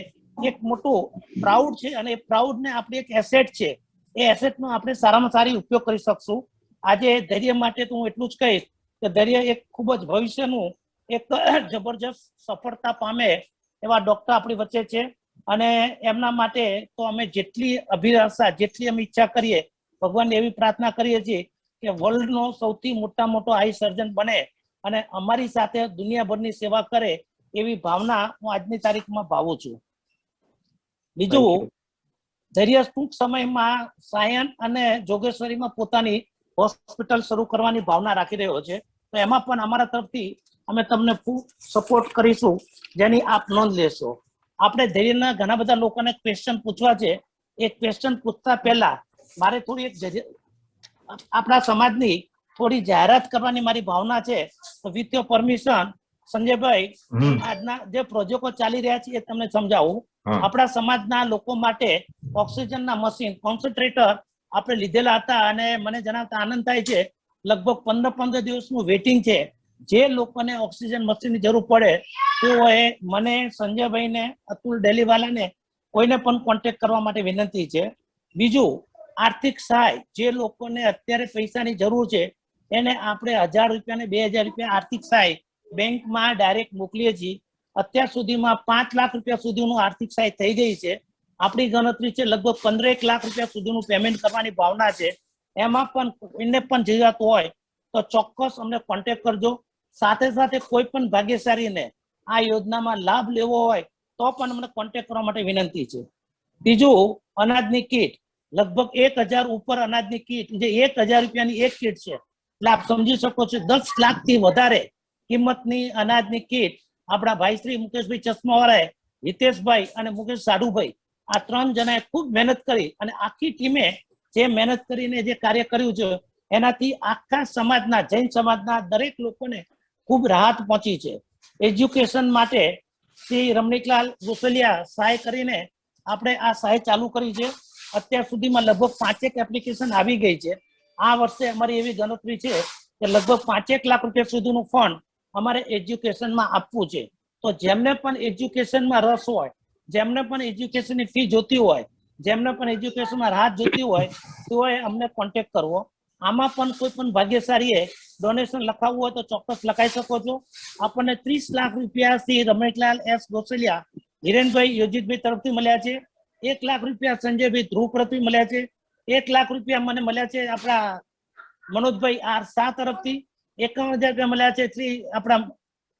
એક મોટું પ્રાઉડ છે અને એ પ્રાઉડ ને આપણી એક એસેટ છે. એ એસેટનો આપણે સારામાં સારી ઉપયોગ કરી શકશું. આજે ધૈર્ય માટે તો હું એટલું જ કહીશ કે ધૈર્ય એક ખૂબ જ ભવિષ્યનું એક જબરજસ્ત સફળતા પામે એવા ડોક્ટર આપણી વચ્ચે છે. અને એમના માટે તો અમે જેટલી અભિલાષા, જેટલી અમે ઈચ્છા કરીએ, ભગવાનને એવી પ્રાર્થના કરીએ છીએ કે વર્લ્ડનો સૌથી મોટો આઈ સર્જન બને અને અમારી સાથે દુનિયાભરની સેવા કરે એવી ભાવના હું આજની તારીખમાં ભાવું છું. બીજું, ધૈર્ય ટૂંક સમયમાં સાયન અને જોગેશ્વરીમાં પોતાની હોસ્પિટલ શરૂ કરવાની ભાવના રાખી રહ્યો છે. તો એમાં પણ અમારા તરફથી અમે તમને ખૂબ સપોર્ટ કરીશું, જેની આપ નોંધ લેશો. આપણે ધૈર્યના ઘણા બધા લોકોને ક્વેશ્ચન પૂછવા છે. એ ક્વેશ્ચન પૂછતા પહેલા મારે થોડી એક આપણા સમાજની થોડી જાહેરાત કરવાની મારી ભાવના છે. તો વિથ યોર પરમિશન સંજયભાઈ, આજના જે પ્રોજેક્ટો ચાલી રહ્યા છે એ તમને સમજાવું. આપણા સમાજના લોકો માટે ઓક્સિજનના મશીન, કોન્સન્ટ્રેટર આપણે લીધેલા હતા અને મને જણાવતા આનંદ થાય છે લગભગ 15 દિવસનું વેઇટિંગ છે. જે લોકોને ઓક્સિજન મશીનની જરૂર પડે તેઓએ મને, સંજયભાઈને, અતુલ ડેલીવાલાને કોઈને પણ કોન્ટેક્ટ કરવા માટે વિનંતી છે. બીજું, આર્થિક સહાય, જે લોકોને અત્યારે પૈસાની જરૂર છે એને આપણે 1000 રૂપિયા ને 2000 રૂપિયા આર્થિક સહાય બેંકમાં ડાયરેક્ટ મોકલીએ છીએ. અત્યાર સુધીમાં 5 લાખ રૂપિયા સુધીનું આર્થિક સહાય થઈ ગઈ છે. આપણી ગણતરી છે લગભગ 15 લાખ રૂપિયા સુધીનું પેમેન્ટ કરવાની ભાવના છે. એમાં પણ કોઈને પણ જરૂરિયાત હોય તો ચોક્કસ અમને કોન્ટેક્ટ કરજો. સાથે સાથે કોઈ પણ ભાગ્યશાળીને આ યોજનામાં લાભ લેવો હોય તો પણ અમને કોન્ટેક્ટ કરવા માટે વિનંતી છે. બીજું, અનાજની કીટ, લગભગ 1000 ઉપર અનાજની કીટ, જે 1000 રૂપિયાની એક કીટ છે. એટલે આપ સમજી શકો છો 10 લાખથી વધારે કિંમતની અનાજની કીટ આપણા ભાઈ શ્રી મુકેશભાઈ ચશ્માવાળાએ, હિતેશભાઈ અને મુકેશ સાડુભાઈ, આ 3 જણાએ ખૂબ મહેનત કરી અને આખી ટીમે જે મહેનત કરીને જે કાર્ય કર્યું છે એનાથી આખા સમાજના, જૈન સમાજના દરેક લોકોને ખૂબ રાહત પહોંચી છે. એજ્યુકેશન માટે શ્રી રમણીકલાલ ગોસલિયા સહાય કરીને આપણે આ સહાય ચાલુ કરી છે. અત્યાર સુધીમાં લગભગ 5 એપ્લિકેશન આવી ગઈ છે. આ વર્ષે અમારી એવી ગણતરી છે કે લગભગ 5 લાખ રૂપિયા સુધીનું ફંડ અમારે એજ્યુકેશનમાં આપવું છે. તો જેમને પણ એજ્યુકેશનમાં રસ હોય, જેમને પણ એજ્યુકેશનની ફી જોતી હોય, જેમને પણ એજ્યુકેશનમાં રાહત જોતી હોય, તેઓએ અમને કોન્ટેક્ટ કરવો. આમાં પણ કોઈ પણ ભાગ્યશાળીએ ડોનેશન લખાવવું હોય તો ચોક્કસ લખાઈ શકો છો. આપણને 30 લાખ રૂપિયા શ્રી રમેશલાલ એસ ગોસલિયા, હિરેનભાઈ યોજિતભાઈ તરફથી મળ્યા છે. 1 લાખ રૂપિયા સંજયભાઈ ધ્રુવ તરફથી મળ્યા છે. 1 લાખ રૂપિયા મને મળ્યા છે આપણા મનોજભાઈ આર શાહ તરફથી. 51,000 રૂપિયા મળ્યા છે શ્રી આપણા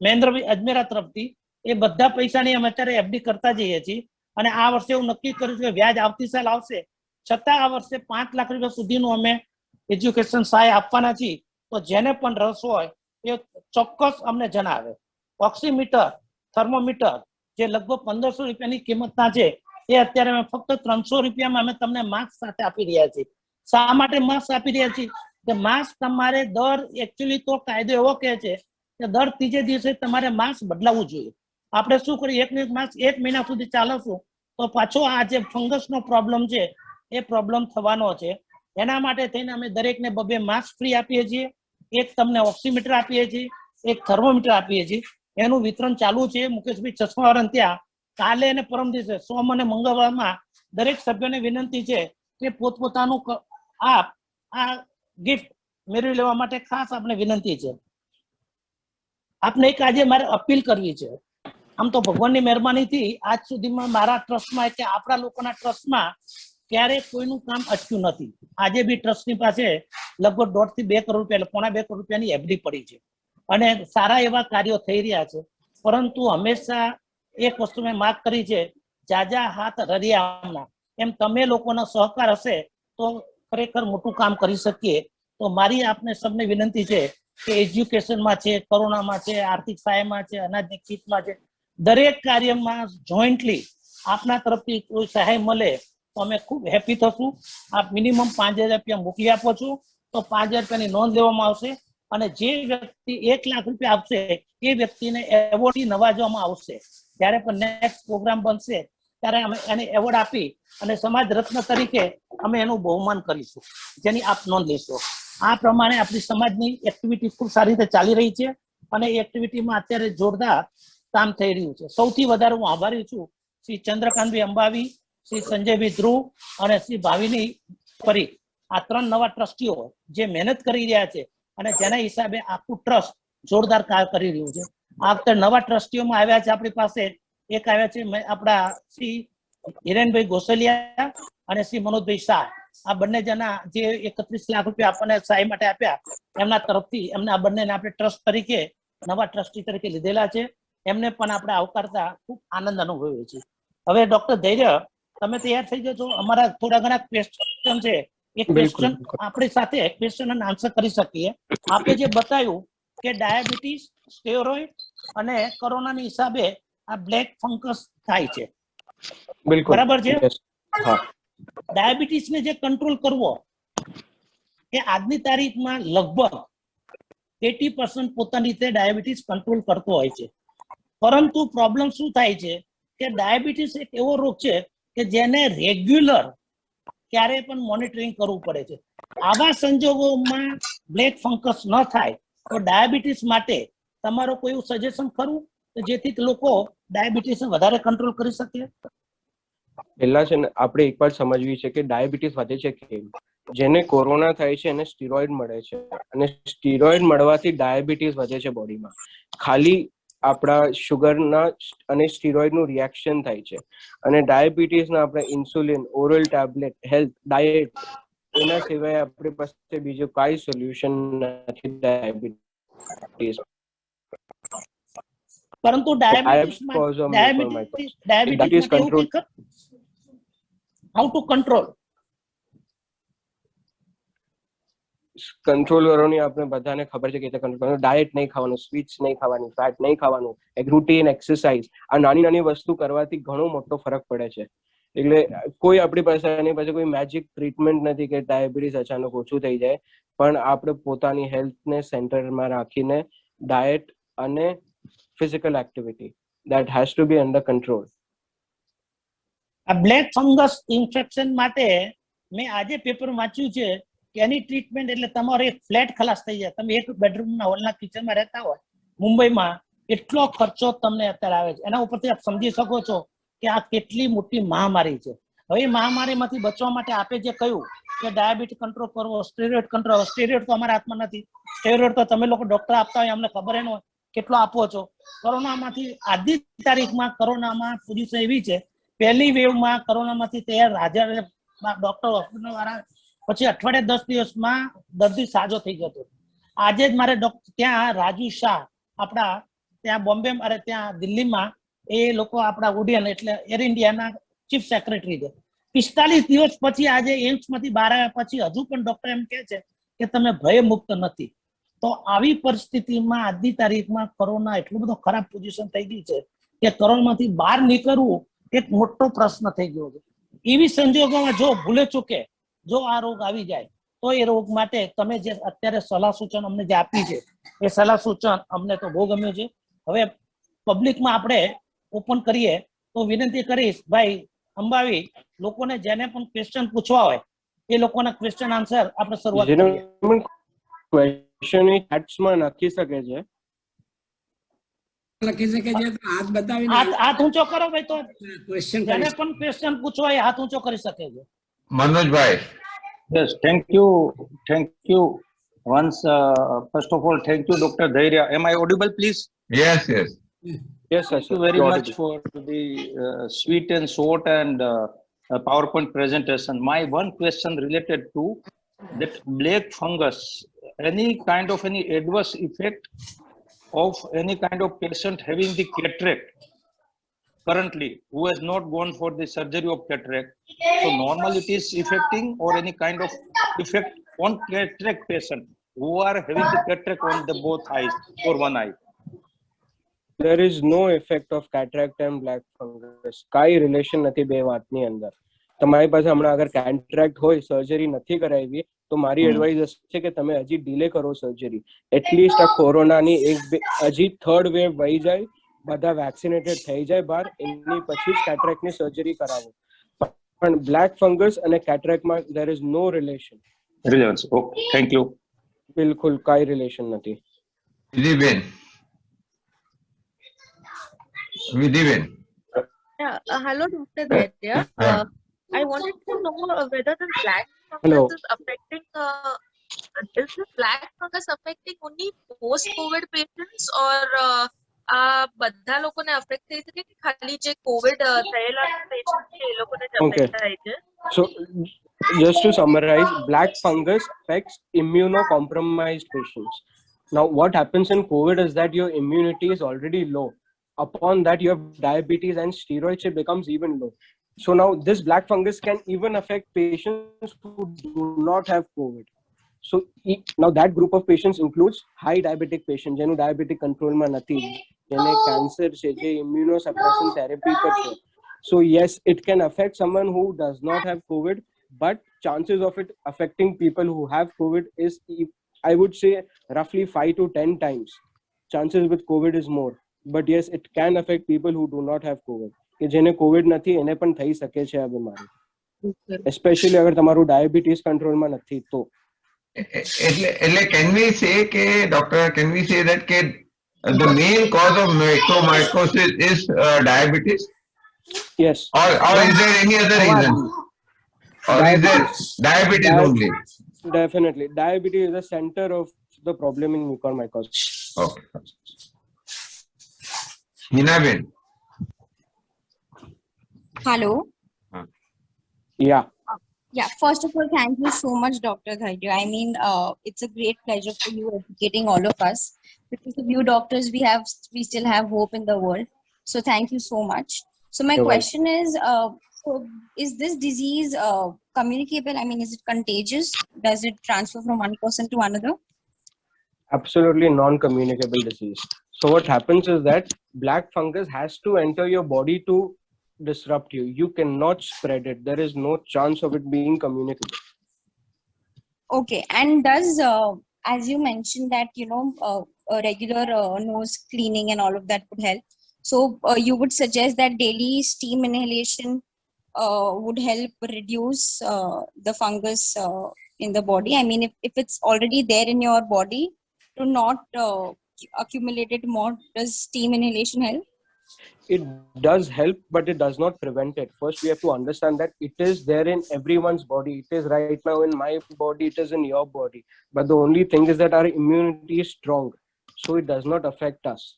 મહેન્દ્રભાઈ અજમેરા તરફથી. એ બધા પૈસાની અમે અત્યારે એફડી કરતા જઈએ છીએ. અને આ વર્ષે એવું નક્કી કર્યું છે કે વ્યાજ આવતી સાલ આવશે, છતાં આ વર્ષે 5 લાખ રૂપિયા સુધીનું અમે એજ્યુકેશન સહાય આપવાના છીએ. તો જેને પણ રસ હોય એ ચોક્કસ અમને જણાવે. ઓક્સીમીટર, થર્મોમીટર જે લગભગ 1500 રૂપિયાની કિંમતના છે, એ અત્યારે અમે ફક્ત 300 રૂપિયામાં અમે તમને માસ્ક સાથે આપી રહ્યા છીએ. શા માટે માસ્ક આપી રહ્યા છીએ? કે માસ્ક તમારે એકચ્યુઅલી તો કાયદો એવો કહે છે કે દર ત્રીજે દિવસે તમારે માસ્ક બદલાવવું જોઈએ. આપણે શું કરીએ, એક માસ્ક 1 મહિના સુધી ચાલવશું તો પાછો આ જે ફંગસનો પ્રોબ્લેમ છે એ પ્રોબ્લેમ થવાનો છે. એના માટે થઈને અમે દરેકને 2 માસ્ક ફ્રી આપીએ છીએ. એક તમને ઓક્સીમીટર આપીએ છીએ, એક થર્મોમીટર આપીએ છીએ. એનું વિતરણ ચાલુ છે. મુકેશભાઈ ચશ્માવાળા ત્યાં કાલે અને પરમ દિવસે સોમ અને મંગળવારમાં દરેક સભ્યોને વિનંતી છે કે પોતપોતાનું આ ગિફ્ટ મેળવી લેવા માટે ખાસ આપણે વિનંતી છે. આપને એક આજે મારે અપીલ કરવી છે. આમ તો ભગવાનની મહેરબાનીથી આજ સુધીમાં મારા ટ્રસ્ટમાં કે આપણા લોકોના ટ્રસ્ટમાં ક્યારેય કોઈનું કામ અટક્યું નથી. આજે બી ટ્રસ્ટની પાસે લગભગ 1.5 થી 2 કરોડ રૂપિયા, પોણા 2 કરોડ રૂપિયાની એફડી પડી છે અને સારા એવા કાર્યો થઈ રહ્યા છે. પરંતુ હંમેશા એક વસ્તુ મેં માગ કરી છે, જાજા હાથ રરિયામણા. એમ તમે લોકોનો સહકાર હશે તો ખરેખર મોટું કામ કરી શકીએ. તો મારી આપને સૌને વિનંતી છે કે એજ્યુકેશનમાં છે, કોરોનામાં છે, આર્થિક સહાયમાં છે, અનાજની કીટમાં છે, દરેક કાર્યમાં જોઈન્ટલી આપના તરફથી કોઈ સહાય મળે તો અમે ખૂબ હેપી થશું. આપ મિનિમમ 5,000 રૂપિયા મોકલી આપો છો તો 5,000 રૂપિયાની નોંધ લેવામાં આવશે અને જે વ્યક્તિ 1 લાખ રૂપિયા આપશે એ વ્યક્તિને એવોર્ડથી નવાજવામાં આવશે. જ્યારે પણ નેક્સ્ટ પ્રોગ્રામ બનશે ત્યારે અમે એને એવોર્ડ આપી અને સમાજ રત્ન તરીકે અમે એનું બહુમાન કરીશું, જેની આપ નોંધ લેશો. આ પ્રમાણે આપણી સમાજની એક્ટિવિટી ખૂબ સારી રીતે ચાલી રહી છે અને એ એક્ટિવિટીમાં અત્યારે જોરદાર કામ થઈ રહ્યું છે. સૌથી વધારે હું આભારી છું શ્રી ચંદ્રકાંતભાઈ અંબાવી, શ્રી સંજયભાઈ ધ્રુવ અને શ્રી ભાવિની પરીખ. આ 3 નવા ટ્રસ્ટીઓ જે મહેનત કરી રહ્યા છે અને જેના હિસાબે આખું ટ્રસ્ટ જોરદાર કાર્ય કરી રહ્યું છે. આ વખતે નવા ટ્રસ્ટીઓમાં આવ્યા છે આપણી પાસે. એક આવ્યા છે આપણા શ્રી હિરેનભાઈ ગોસલિયા અને શ્રી મનોજભાઈ શાહ. આ બંને જણા જે 31 લાખ રૂપિયા આપણને સહાય માટે આપ્યા, એમના તરફથી એમને આ બંનેને આપણે ટ્રસ્ટ તરીકે નવા ટ્રસ્ટી તરીકે લીધેલા છે. એમને પણ આપણે આવકારતા ખૂબ આનંદ અનુભવ્યો છે. હવે ડોક્ટર ધૈર્ય, તમે તૈયાર થઈ જજો. અમારા થોડા ઘણા ક્વેશ્ચન છે, એ ક્વેશ્ચન આપણી સાથે ક્વેશ્ચન અને આન્સર કરી શકીએ. આપણે જે બતાવ્યું કે ડાયાબિટીસ, સ્ટેરોઇડ અને કોરોનાની હિસાબે આ બ્લેક ફંગસ થાય છે, બરાબર છે? ડાયાબિટીસને જે કંટ્રોલ કરવો એ આજની તારીખમાં લગભગ 80% પોતાની રીતે ડાયાબિટીસ કંટ્રોલ કરતો હોય છે. પરંતુ પ્રોબ્લેમ શું થાય છે કે ડાયાબિટીસ એક એવો રોગ છે કે જેને રેગ્યુલર ક્યારેય પણ મોનિટરિંગ કરવું પડે છે. આવા સંજોગોમાં બ્લેક ફંગસ ન થાય તો ડાયાબિટીસ માટે તમારો કોઈ એવું સજેશન ખરું કે જેથી લોકો ડાયાબિટીસ વધારે કંટ્રોલ કરી શકે? પહેલા છે ને આપણે એક વાત સમજવી છે કે ડાયાબિટીસ વધે છે કેમ. જેને કોરોના થાય છે એને સ્ટીરોઇડ મળે છે અને સ્ટીરોઇડ મળવાથી ડાયાબિટીસ વધે છે બોડીમાં. ખાલી આપણા શુગરના અને સ્ટીરોઇડનું રિએક્શન થાય છે અને ડાયાબિટીસના આપણે insulin, oral tablet, health, diet, એના સિવાય આપણી પાસે બીજું કાંઈ સોલ્યુશન નથી ડાયાબિટીસ. પરંતુ diabetes control, how to control કરવાની આપણે બધાને ખબર છે કે કંટ્રોલ કરવાનું. ડાયટ નહીં ખાવાનું, સ્વીટ્સ નહીં ખાવાની, ફેટ નહીં ખાવાનું, એક રૂટીન એક્સરસાઇઝ. આ નાની નાની વસ્તુ કરવાથી ઘણો મોટો ફરક પડે છે. એટલે કોઈ આપણી પાસે એની પાસે કોઈ મેજિક ટ્રીટમેન્ટ નથી કે ડાયાબિટીસ અચાનક ઓછું થઈ જાય. પણ આપણે પોતાની હેલ્થને સેન્ટરમાં રાખીને ડાયટ અને physical activity, that has to be under control. આ બ્લેક ફંગસ ઇન્ફેક્શન માટે મેં આજે પેપર વાંચ્યું છે કે એની ટ્રીટમેન્ટ એટલે તમારો એક ફ્લેટ ખલાસ થઈ જાય. તમે એક બેડરૂમના હોલના કિચનમાં રહેતા હોય મુંબઈમાં, એટલો ખર્ચો તમને અત્યારે આવે છે. એના ઉપરથી આપ સમજી શકો છો કે આ કેટલી મોટી મહામારી છે. હવે એ મહામારીમાંથી બચવા માટે આપે જે કહ્યું કે ડાયાબિટીસ કંટ્રોલ કરવો, સ્ટેરોઇડ કંટ્રોલ. સ્ટેરોઇડ તો અમારા હાથમાં નથી. સ્ટેરોઇડ તો તમે લોકો ડોક્ટર આપતા હોય, અમને ખબર ન હોય કેટલો આપો છો. કોરોનામાંથી આજની તારીખમાં કોરોનામાં પોઝિશન એવી છે, પહેલી વેવમાં કોરોનામાંથી તૈયાર હાજર ડોક્ટર હોસ્પિટલ વાળા પછી અઠવાડિયે 10 દિવસમાં દર્દી સાજો થઈ જતો. આજે જ મારે ત્યાં રાજુ શાહ આપણા ત્યાં બોમ્બે અરે ત્યાં દિલ્હીમાં એ લોકો આપણા ઉડિયન એટલે એર ઇન્ડિયાના ચીફ સેક્રેટરી છે. 45 દિવસ પછી આજે એમ્સમાંથી બહાર આવ્યા પછી હજુ પણ ડોક્ટર એમ કહે છે કે તમે ભય મુક્ત નથી. તો આવી પરિસ્થિતિમાં આજની તારીખમાં કોરોના એટલું બધો ખરાબ પોઝિશન થઈ ગઈ છે કે કોરોનામાંથી બહાર નીકળવું એક મોટો પ્રશ્ન થઈ ગયો છે. એવી સંજોગોમાં જો ભૂલે ચૂકે જો આ રોગ આવી જાય તો એ રોગ માટે તમે જે અત્યારે સલાહ સૂચન અમને જે આપી છે એ સલાહ સૂચન અમને તો બહુ ગમ્યું છે. હવે પબ્લિકમાં આપણે ઓપન કરીએ તો વિનંતી કરીશ ભાઈ અંબાવી, લોકોને જેને પણ ક્વેશ્ચન પૂછવા હોય એ લોકોના ક્વેશ્ચન આન્સર આપણે શરૂઆત કરીએ. ક્વેશ્ચન એ ચેટ્સમાં નાખી શકે છે. લખી શકે છે તો હાથ બતાવીને હાથ ઊંચો કરો ભાઈ, તો ક્વેશ્ચન જેને પણ ક્વેશ્ચન પૂછવા હોય હાથ ઊંચો કરી શકે છે. મનોજભાઈ. Yes, thank you. Thank you. Once, first of all, thank you, Dr. Dhairya. Am I audible, please? Yes, yes. Yes, sir. Thank you very much for the sweet and short and PowerPoint presentation. My one question related to that black fungus. Any kind of any adverse effect of any kind of patient having the cataract currently who has not gone for the surgery of cataract? So normal it is affecting or any kind of effect on cataract patient who are having the cataract on the both eyes or one eye? There is no effect of cataract and black fungus. કાઈ relation નથી બે વાતની અંદર. તમારી પાસે હમણાં અગર કેટરેક્ટ હોય, સર્જરી નથી કરાવી, તો મારી એડવાઇસ હશે કે તમે હજી ડિલે કરો સર્જરી. એટલીસ્ટ આ કોરોનાની હજી થર્ડ વેવ વહી જાય, બધા વેક્સિનેટેડ થઈ જાય બહાર, એની પછી જ કેટરેક્ટની સર્જરી કરાવો. પણ બ્લેક ફંગસ અને કેટરેક્ટમાં there is no relation. Relevance. Okay, thank you. બિલકુલ કાઈ રિલેશન નથી. વિધિબેન. વિધિબેન. Hello, Dr. Dhairya. I wanted to know whether the black Hello. fungus is affecting. Is the black fungus affecting only post-COVID patients or બધા લોકોને affect થઈ શકે કે ખાલી જે કોવિડ થયેલા પેશન્ટ છે એ લોકોને જ અફેક્ટ થાય છે? So, just to summarize, black fungus affects immunocompromised patients. Now, what happens in COVID is that your immunity is already low. Upon that, you have diabetes and steroids, it becomes even low. So now this black fungus can even affect patients who do not have COVID. So now that group of patients includes high diabetic patients, જેનું diabetic control માં નથી, જેને cancer છે, જે immunosuppression therapy પર છે. So yes, it can affect someone who does not have COVID, but chances of it affecting people who have COVID is, I would say, roughly 5 to 10 times. Chances with COVID is more. But yes, it can affect people who do not have COVID. કે જેને Covid નથી એને પણ થઈ શકે છે આ બીમારી, especially અગર તમારું ડાયાબિટીસ કંટ્રોલમાં નથી તો. એટલે can we say કે doctor, can we say that કે the main cause of mucormycosis is diabetes? Yes. Or is there any other reason? Or is there diabetes only? Definitely. Diabetes is the center of the problem in mucormycosis. Okay. Hinaben. Hello. Yeah. Yeah, first of all, thank you so much, Dr. Dhairya. I mean, it's a great pleasure for you educating all of us. Because of you doctors, we still have hope in the world. So thank you so much. So my question is, so is this disease communicable? I mean, is it contagious? Does it transfer from one person to another? Absolutely non-communicable disease. So what happens is that black fungus has to enter your body to disrupt you. You cannot spread it. There is no chance of it being communicable. Okay, and does, as you mentioned that, you know, a regular nose cleaning and all of that would help. So you would suggest that daily steam inhalation would help reduce the fungus in the body? I mean, if it's already there in your body, to not accumulate it more, does steam inhalation help? It does help, but it does not prevent it. First, we have to understand that it is there in everyone's body. It is right now in my body, it is in your body. But the only thing is that our immunity is strong, so it does not affect us.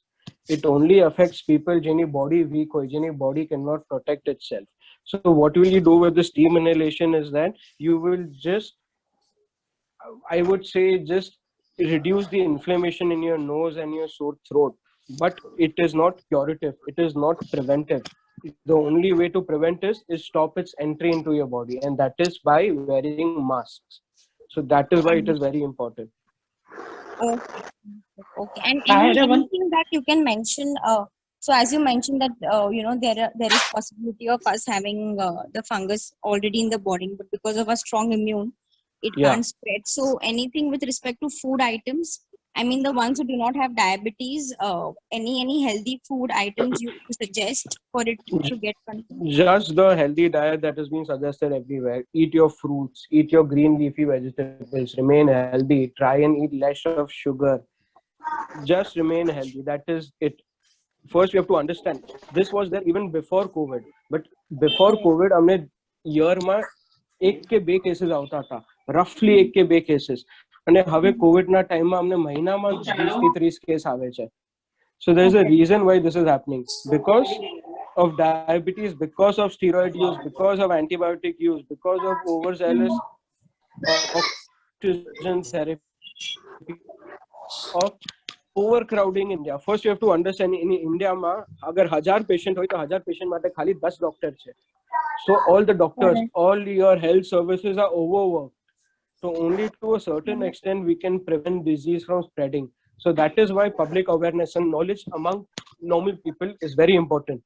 It only affects people whose body weak or whose body cannot protect itself. So what will you do with the steam inhalation is that you will just, I would say, just reduce the inflammation in your nose and your sore throat. But it is not curative. It is not preventive. The only way to prevent is stop its entry into your body, and that is by wearing masks. So that is why it is very important. Okay. Okay. And I had one. anything that you can mention? So as you mentioned that there is possibility of us having the fungus already in the body, but because of a strong immune, it Yeah. can't spread. So anything with respect to food items? I mean, the ones who do not have diabetes, any healthy food items you suggest for it to get control? Just the healthy diet that is being suggested everywhere. Eat your fruits, eat your green leafy vegetables, remain healthy, try and eat less of sugar. Just remain healthy. That is it. First, we have to understand this was there even before COVID. But before COVID, हमने year में 1 के 2 cases આવતા હતા. Roughly 1 के 2 cases. અને હવે COVID ના ટાઈમમાં અમને મહિનામાં 20 થી 30 કેસ આવે છે. So there is a reason why this is happening. Because of diabetes, because of steroid use, because of antibiotic use, because of overzealous oxygen therapy, of overcrowding in India. First, you have to understand in India, agar 1000 patient hoy to 1000 patient માટે ખાલી 10 doctor છે. So all the doctors, all your health services are overworked. So only to a certain extent we can prevent disease from spreading. So that is why public awareness and knowledge among normal people is very important.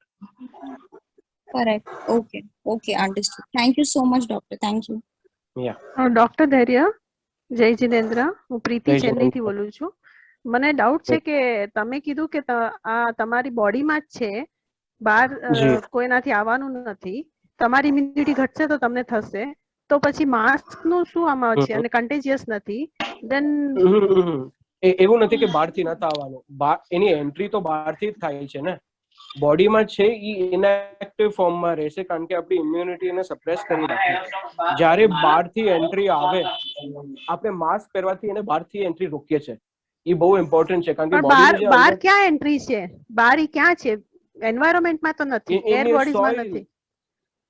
Correct. Okay. Okay. Understood. Thank you so much, doctor. Thank you. Yeah. Doctor ધૈર્ય, જય જિનેન્દ્ર, હું પ્રીતિ જય ચેન્નઈથી જિનેન્દ્ર. બોલું છું. મને doubt છે કે તમે કીધું કે આ તમારી બોડીમાં જ છે, બહાર જી. કોઈનાથી આવવાનું નથી, તમારી ઇમ્યુનિટી ઘટશે તો તમને થશે, તો પછી માસ્કનું શું આમાં છે અને કન્ટેજિયસ નથી, દેન એવું નથી કે બહારથી નતા આવવાનું. એની એન્ટ્રી તો બહારથી જ થાય છે ને. બોડીમાં છે એ ઇનએક્ટિવ ફોર્મમાં રહેશે કારણ કે આપણી ઇમ્યુનિટીને સપ્રેસ કરી રાખે. જ્યારે બહારથી એન્ટ્રી આવે, આપણે માસ્ક પહેરવાથી એને બહારથી એન્ટ્રી રોકીએ છીએ. એ બહુ ઇમ્પોર્ટન્ટ છે કારણ કે બહાર ક્યાં એન્ટ્રી છે? બહાર ઈ ક્યાં છે? એન્વાયરમેન્ટમાં તો નથી, એર બોડીઝમાં નથી.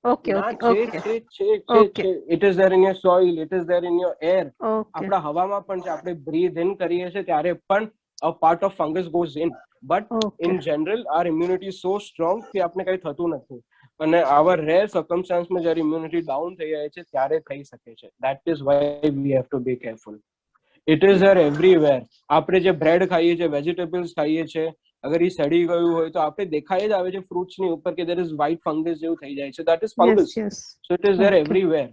Okay, okay. It is there in your soil, it is there in your air. આપણા હવામાં પણ છે. આપણે breathe in કરીએ છીએ ત્યારે પણ a part of fungus goes in. But in general, our immunity is so strong કે આપણે કંઈ થતું નથી. અને our rare circumstance માં જ્યારે immunity down થઈ જાય છે ત્યારે થઈ શકે છે. That is why we have to be careful. It is there everywhere. આપણે જે બ્રેડ ખાઈએ છીએ, વેજીટેબલ્સ ખાઈએ છીએ, અગર એ સડી ગયું હોય તો આપણે દેખાય જ આવે છે ફ્રૂટ્સ ની ઉપર કે there is white fungus જેવું થઈ જાય છે. That is fungus. So it is there everywhere.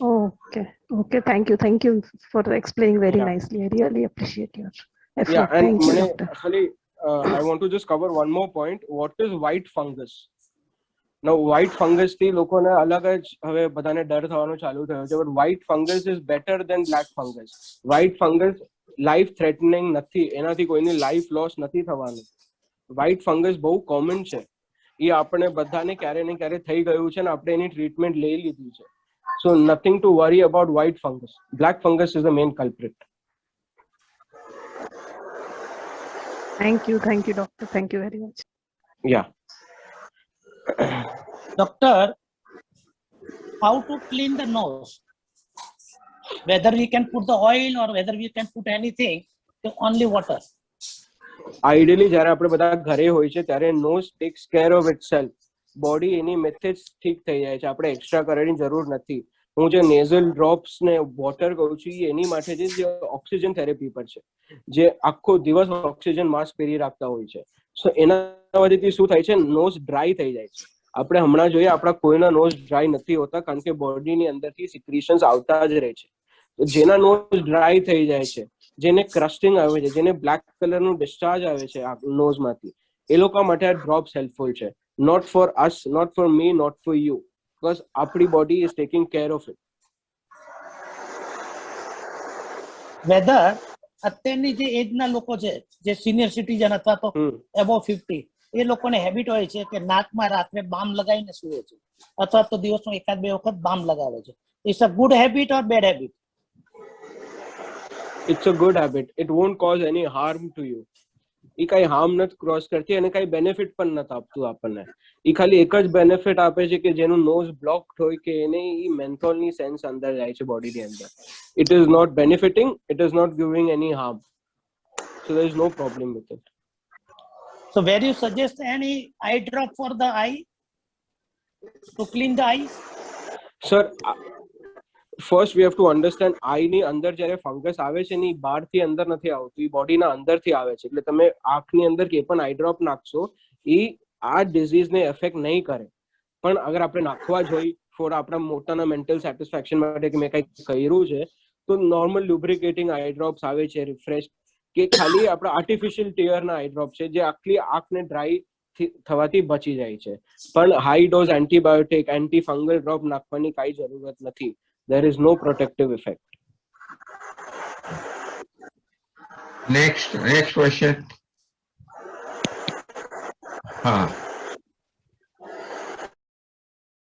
Okay. Thank you for explaining very nicely. I really appreciate your effort. Yeah, and Thank you, doctor. actually, I want to just cover one more point. What is white fungus? Now, white fungus થી લોકોને અલગ જ હવે બધાને ડર થવાનો ચાલુ થયો છે. But white fungus is better than black fungus. White fungus life threatening નથી, એનાથી કોઈની લાઈફ લોસ નથી થવાનું. White fungus બહુ કોમન છે. એ આપણે બધાને ક્યારે ને ક્યારે થઈ ગયું છે ને આપણે એની ટ્રીટમેન્ટ લઈ લીધી છે. So nothing to worry about white fungus. Black fungus is the main culprit. Thank you, doctor. Thank you very much. Yeah. Doctor, how to clean the nose? Whether we can put the oil or whether we can put anything, only water. Ideally, જ્યારે આપણે બધા ઘરે હોય છે ત્યારે nose takes care of itself. Body એની મેથે જ ઠીક થઈ જાય છે. આપણે એક્સ્ટ્રા કરવાની જરૂર નથી. હું જે nasal drops ને વોટર કહું છું એ એની માટે છે જે ઓક્સિજન થેરેપી પર છે, જે આખો દિવસ ઓક્સિજન માસ્ક પહેરી રાખતા હોય છે. સો એના વજહથી શું થાય છે, નોઝ ડ્રાય થઈ જાય છે. આપણે હમણાં જોઈએ આપણા કોઈના નોઝ ડ્રાય નથી હોતા કારણ કે બોડીની અંદરથી સિક્રીશન્સ આવતા જ રહે છે. જેના નોઝ ડ્રાય થઈ જાય છે, જેને ક્રસ્ટિંગ આવે છે, જેને બ્લેક કલરનું ડિસ્ચાર્જ આવે છે નોઝમાંથી, એ લોકો માટે આ ડ્રોપ્સ હેલ્પફુલ છે. Not for us, not for me, not for you. because આપણી body is taking care of it. Weather અત્યારની જે એજના લોકો છે, જે સિનિયર સિટીઝન અથવા તો એબો 50, એ લોકોને હેબિટ હોય છે કે નાકમાં રાત્રે બામ લગાવીને સૂવે છે અથવા તો દિવસમાં એકાદ બે વખત બામ લગાવે છે. It's a good habit or bad habit? It's a good habit. It won't cause any harm to you. એ કઈ હાર્મ નથી ક્રોસ કરતી અને કઈ બેનિફિટ પણ નથી આપતું આપણને. એ ખાલી એક જ બેનિફિટ આપે છે કે જેનું નોઝ બ્લોક્ડ હોય કે એને ઈ મેન્થોલની સેન્સ અંદર જાય છે બોડીની અંદર. It is not benefiting, it is not giving any harm. So there is no problem with it. So where you suggest any eye drop for the eye to clean the eyes? Sir, first we have to understand eye ની અંદર જ્યારે fungus આવે છે ને એ બહારથી અંદર નથી આવતું, એ બોડીના અંદરથી આવે છે. એટલે તમે આંખની અંદર કે પણ આઈ ડ્રોપ નાખશો એ આ ડિઝીઝને એફેક્ટ નહીં કરે. પણ અગર આપણે નાખવા જ હોય ફોર આપણા મોટાના મેન્ટલ સેટિસ્ફેક્શન માટે કે મેં કંઈક કર્યું છે, તો નોર્મલ લ્યુબ્રિકેટિંગ આઈ ડ્રોપ્સ આવે છે રિફ્રેશ, કે ખાલી આપણા આર્ટિફિશિયલ ટીયરના આઈ ડ્રોપ છે જે આખલી આંખને ડ્રાય થવાથી બચી જાય છે. પણ high dose antibiotic anti fungal drop નાખવાની કાંઈ જરૂરત નથી. There is no protective effect. Next question. हाँ